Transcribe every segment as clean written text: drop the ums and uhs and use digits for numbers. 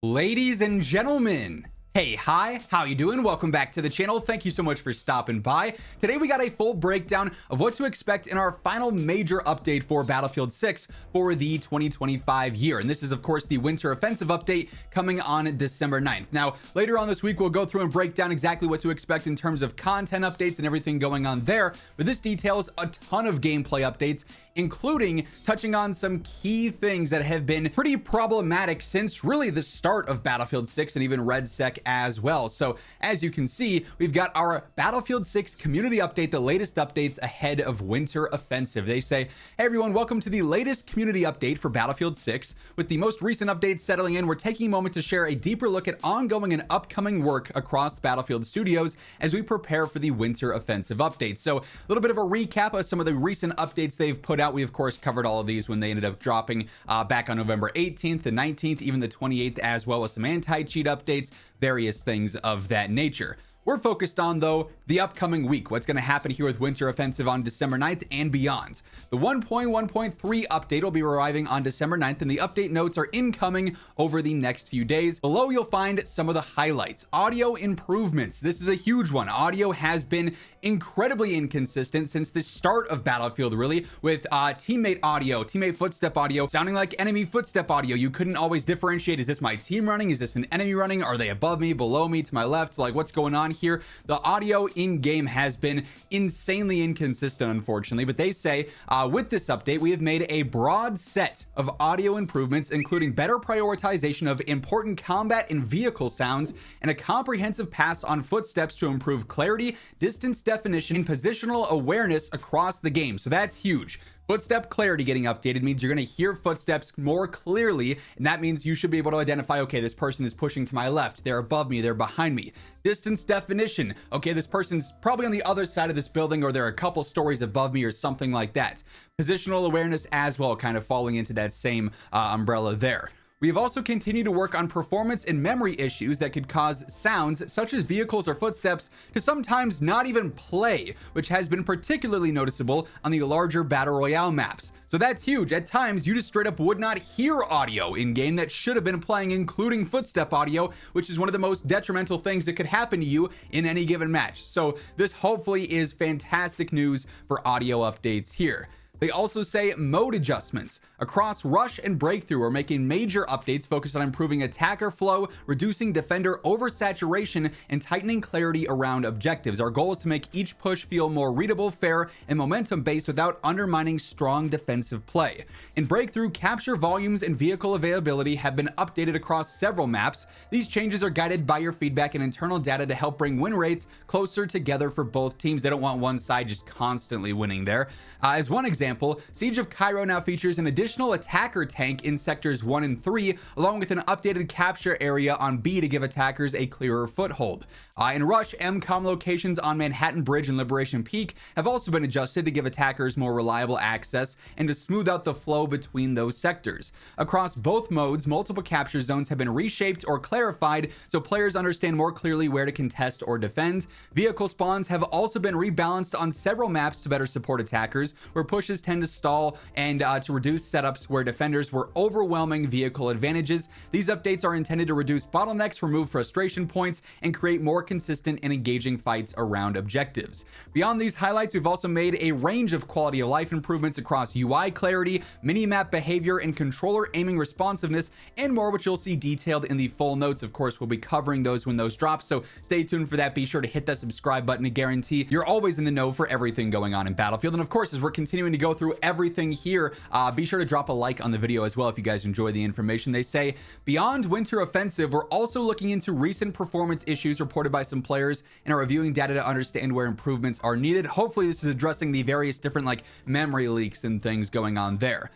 Ladies and gentlemen, hey, hi, how you doing? Welcome back to the channel. Thank you so much for stopping by. Today we got a full breakdown of what to expect in our final major update for Battlefield 6 for the 2025 year. And this is of course the Winter Offensive update coming on December 9th. Now, later on this week, we'll go through and break down exactly what to expect in terms of content updates and everything going on there. But this details a ton of gameplay updates, including touching on some key things that have been pretty problematic since really the start of Battlefield 6 and even REDSEC as well. So as you can see, we've got our Battlefield 6 community update, the latest updates ahead of Winter Offensive. They say, hey everyone, welcome to the latest community update for Battlefield 6. With the most recent updates settling in, we're taking a moment to share a deeper look at ongoing and upcoming work across Battlefield Studios as we prepare for the Winter Offensive update. So a little bit of a recap of some of the recent updates they've put out. We of course covered all of these when they ended up dropping back on November 18th, the 19th, even the 28th, as well as some anti-cheat updates, various things of that nature. We're focused on, though, the upcoming week, what's going to happen here with Winter Offensive on December 9th and beyond. The 1.1.3 update will be arriving on December 9th, and the update notes are incoming over the next few days. Below, you'll find some of the highlights. Audio improvements. This is a huge one. Audio has been incredibly inconsistent since the start of Battlefield, really, with teammate audio, teammate footstep audio, sounding like enemy footstep audio. You couldn't always differentiate, is this my team running? Is this an enemy running? Are they above me, below me, to my left? Like, what's going on here? The audio in game has been insanely inconsistent, unfortunately, but they say with this update we have made a broad set of audio improvements, including better prioritization of important combat and vehicle sounds and a comprehensive pass on footsteps to improve clarity, distance definition, and positional awareness across the game. So that's huge. Footstep clarity getting updated means you're going to hear footsteps more clearly, and that means you should be able to identify, okay, this person is pushing to my left, they're above me, they're behind me. Distance definition, okay, this person's probably on the other side of this building, or they're a couple stories above me, or something like that. Positional awareness as well, kind of falling into that same umbrella there. We have also continued to work on performance and memory issues that could cause sounds such as vehicles or footsteps to sometimes not even play, which has been particularly noticeable on the larger Battle Royale maps. So that's huge. At times, you just straight up would not hear audio in game that should have been playing, including footstep audio, which is one of the most detrimental things that could happen to you in any given match. So this hopefully is fantastic news for audio updates here. They also say mode adjustments. Across Rush and Breakthrough are making major updates focused on improving attacker flow, reducing defender oversaturation, and tightening clarity around objectives. Our goal is to make each push feel more readable, fair, and momentum-based without undermining strong defensive play. In Breakthrough, capture volumes and vehicle availability have been updated across several maps. These changes are guided by your feedback and internal data to help bring win rates closer together for both teams. They don't want one side just constantly winning there. As one example, Siege of Cairo now features an additional attacker tank in sectors 1 and 3, along with an updated capture area on B to give attackers a clearer foothold. In Rush, MCOM locations on Manhattan Bridge and Liberation Peak have also been adjusted to give attackers more reliable access and to smooth out the flow between those sectors. Across both modes, multiple capture zones have been reshaped or clarified so players understand more clearly where to contest or defend. Vehicle spawns have also been rebalanced on several maps to better support attackers, where pushes tend to stall, and to reduce setups where defenders were overwhelming vehicle advantages. These updates are intended to reduce bottlenecks, remove frustration points, and create more consistent and engaging fights around objectives. Beyond these highlights, we've also made a range of quality of life improvements across UI clarity, minimap behavior, and controller aiming responsiveness, and more, which you'll see detailed in the full notes. Of course, we'll be covering those when those drop, so stay tuned for that. Be sure to hit that subscribe button to guarantee you're always in the know for everything going on in Battlefield. And of course, as we're continuing to go through everything here, be sure to drop a like on the video as well if you guys enjoy the information. They say, beyond Winter Offensive, we're also looking into recent performance issues reported by some players and are reviewing data to understand where improvements are needed. Hopefully this is addressing the various different like memory leaks and things going on there.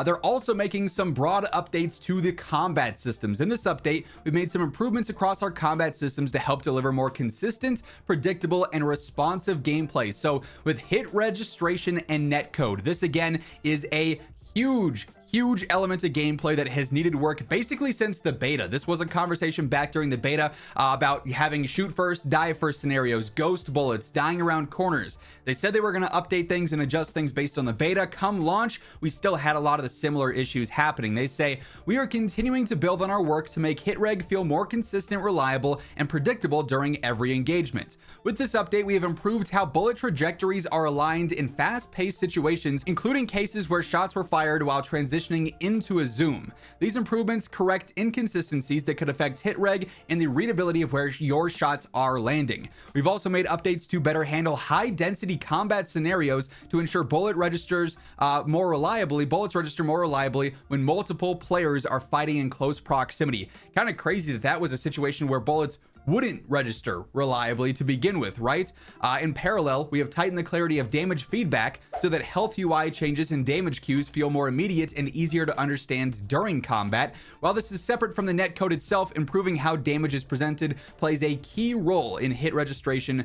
They're also making some broad updates to the combat systems. In this update, we've made some improvements across our combat systems to help deliver more consistent, predictable, and responsive gameplay. So with hit registration and netcode, this again is a huge huge element of gameplay that has needed work basically since the beta. This was a conversation back during the beta about having shoot first, die first scenarios, ghost bullets, dying around corners. They said they were going to update things and adjust things based on the beta. Come launch, we still had a lot of the similar issues happening. They say, we are continuing to build on our work to make hitreg feel more consistent, reliable, and predictable during every engagement. With this update, we have improved how bullet trajectories are aligned in fast-paced situations, including cases where shots were fired while transitioning into a zoom. These improvements correct inconsistencies that could affect hitreg and the readability of where your shots are landing. We've also made updates to better handle high-density combat scenarios to ensure bullets register more reliably when multiple players are fighting in close proximity. Kind of crazy that was a situation where bullets wouldn't register reliably to begin with, right? In parallel, we have tightened the clarity of damage feedback so that health UI changes and damage cues feel more immediate and easier to understand during combat. While this is separate from the netcode itself, improving how damage is presented plays a key role in hit registration,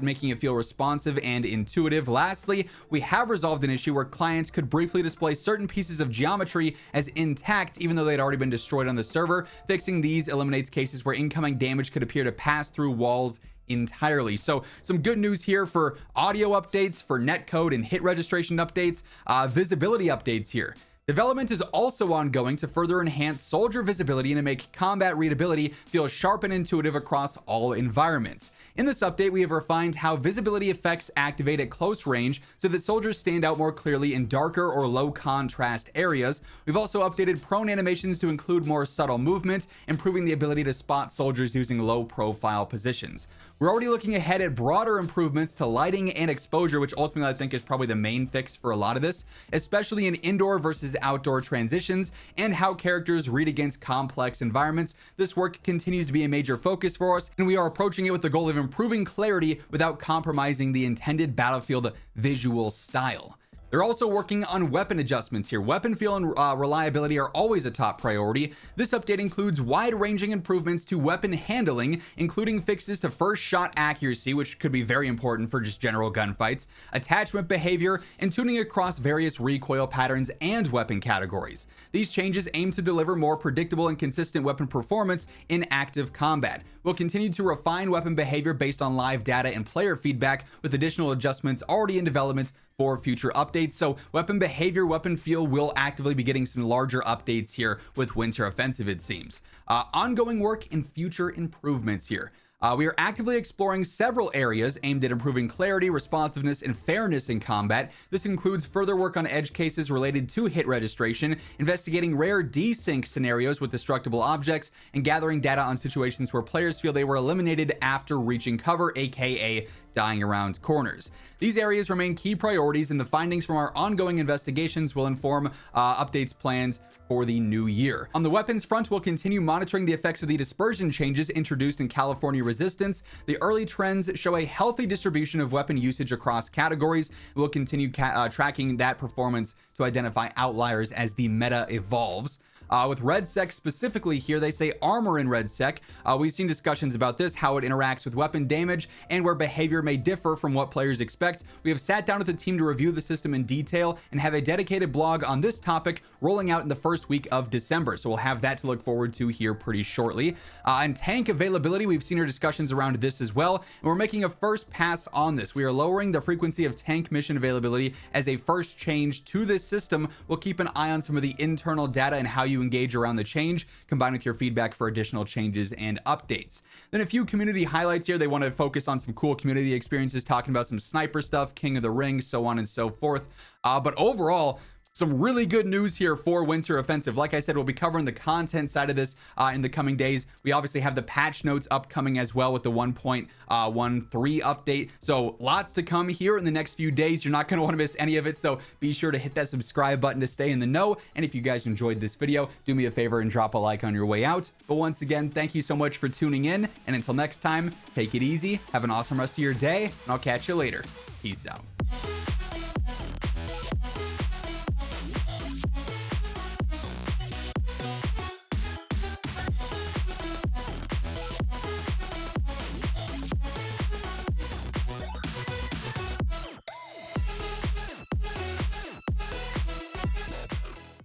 making it feel responsive and intuitive. Lastly, we have resolved an issue where clients could briefly display certain pieces of geometry as intact even though they'd already been destroyed on the server. Fixing these eliminates cases where incoming damage could appear to pass through walls entirely. So some good news here for audio updates, for netcode and hit registration updates, visibility updates here. Development is also ongoing to further enhance soldier visibility and to make combat readability feel sharp and intuitive across all environments. In this update, we have refined how visibility effects activate at close range so that soldiers stand out more clearly in darker or low contrast areas. We've also updated prone animations to include more subtle movement, improving the ability to spot soldiers using low profile positions. We're already looking ahead at broader improvements to lighting and exposure, which ultimately I think is probably the main fix for a lot of this, especially in indoor versus outdoor transitions and how characters read against complex environments. This work continues to be a major focus for us, and we are approaching it with the goal of improving clarity without compromising the intended Battlefield visual style. They're also working on weapon adjustments here. Weapon feel and reliability are always a top priority. This update includes wide-ranging improvements to weapon handling, including fixes to first shot accuracy, which could be very important for just general gunfights, attachment behavior, and tuning across various recoil patterns and weapon categories. These changes aim to deliver more predictable and consistent weapon performance in active combat. We'll continue to refine weapon behavior based on live data and player feedback, with additional adjustments already in development for future updates. So weapon behavior, weapon feel will actively be getting some larger updates here with Winter Offensive, it seems. Ongoing work and future improvements here. We are actively exploring several areas aimed at improving clarity, responsiveness, and fairness in combat. This includes further work on edge cases related to hit registration, investigating rare desync scenarios with destructible objects, and gathering data on situations where players feel they were eliminated after reaching cover, aka dying around corners. These areas remain key priorities, and the findings from our ongoing investigations will inform updates plans for the new year. On the weapons front, we'll continue monitoring the effects of the dispersion changes introduced in California Resistance. The early trends show a healthy distribution of weapon usage across categories. We'll continue tracking that performance to identify outliers as the meta evolves. With REDSEC specifically here, they say armor in REDSEC. We've seen discussions about this, how it interacts with weapon damage, and where behavior may differ from what players expect. We have sat down with the team to review the system in detail and have a dedicated blog on this topic rolling out in the first week of December. So we'll have that to look forward to here pretty shortly. And tank availability, we've seen our discussions around this as well, and we're making a first pass on this. We are lowering the frequency of tank mission availability as a first change to this system. We'll keep an eye on some of the internal data and how you engage around the change, combined with your feedback for additional changes and updates. Then a few community highlights here. They want to focus on some cool community experiences, talking about some sniper stuff, King of the Ring, so on and so forth. But overall, some really good news here for Winter Offensive. Like I said, we'll be covering the content side of this in the coming days. We obviously have the patch notes upcoming as well with the 1.13 update. So lots to come here in the next few days. You're not going to want to miss any of it. So be sure to hit that subscribe button to stay in the know. And if you guys enjoyed this video, do me a favor and drop a like on your way out. But once again, thank you so much for tuning in. And until next time, take it easy. Have an awesome rest of your day. And I'll catch you later. Peace out.